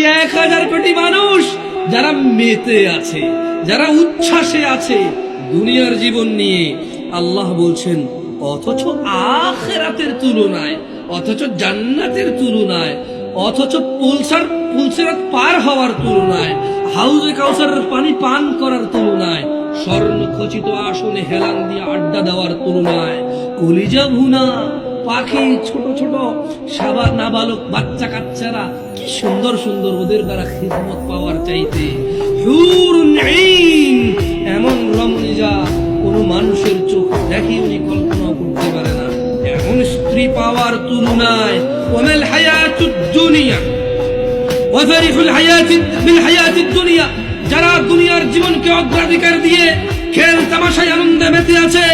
1000 কোটি মানুষ যারা মেতে আছে, যারা উচ্ছ্বাসে আছে দুনিয়ার জীবন নিয়ে, আল্লাহ বলছেন অথচ আখিরাতের তুলনায়, অথচ জান্নাতের তুলনায়, অথচ পুলসিরাত পার হওয়ার তুলনায়, হাউজে কাউসারের পানি পান করার তুলনায়, স্বর্ণ খচিত আসনে হেলান দিয়ে আড্ডা দেওয়ার তুলনায়, কলিজা ভুনা পাখি, ছোট ছোট নাবালক বাচ্চা কাচ্চারা কি সুন্দর সুন্দর, ওদের দ্বারা খিদমত পাওয়ার চাইতে হুরুন আইন, এমন রমণীরা কোন মানুষের চোখ দেখি উনি কল্পনা করতে পারে না, এমন স্ত্রী পাওয়ার তুলনায় ওয়ামাল হায়াতুদ দুনিয়া ওয়া ফারিহুল বিল হায়াতিদ দুনিয়া, যারা দুনিয়ার জীবনকে অগ্রাধিকার দিয়ে খেল তামাশায় আনন্দে মেতে আছে,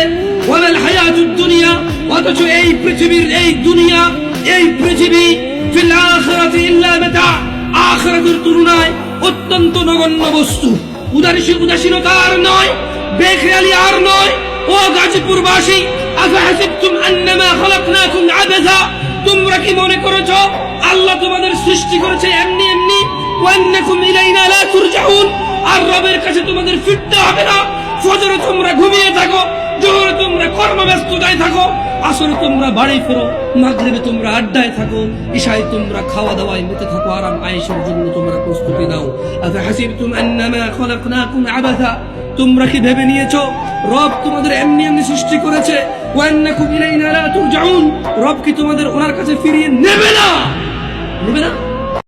ওয়ালাল হায়াতুদ দুনিয়া, অথচ এই পৃথিবীর এই দুনিয়া, এই পৃথিবী ফিল আখিরাতি ইল্লা মাতা, আখিরাতের তুলনায় অত্যন্ত নগণ্য বস্তু। উদাসীনতা আর নয়, বেখেয়ালি আর নয়। ও গাজীপুরবাসী, আফাহাসিবতুম আন্নামা খালাকনাকুম আবাসা, তোমরা কি মনে করেছো আল্লাহ তোমাদের সৃষ্টি করেছে এমনি এমনি? ওয়া আন্নাকুম ইলাইনা লা তুরজাউন, আর রবের কাছে তোমাদের ফিরতে হবে না। ফজরে তোমরা ঘুমিয়ে থাকো, জোহরে তোমরা কর্মব্যস্ততায় থাকো, আসরে তোমরা বাড়ি ফেরো, মাগরিবে তোমরা আড্ডায় থাকো, ইশায় তোমরা খাওয়া দাওয়ায় মেতে থাকো, আরাম আয়েশের জন্য তোমরা প্রস্তুতি নাও। আফাহাসিবতুম আন্নামা খালাকনাকুম আবাসা, তোমরা কি ভেবে নিয়েছো রব তোমাদের এমনি এমনি সৃষ্টি করেছে? ওয়া আন্নাকুম ইলাইনা লা তুরজাউন, রব কি তোমাদের ওনার কাছে ফিরিয়ে নেবে না?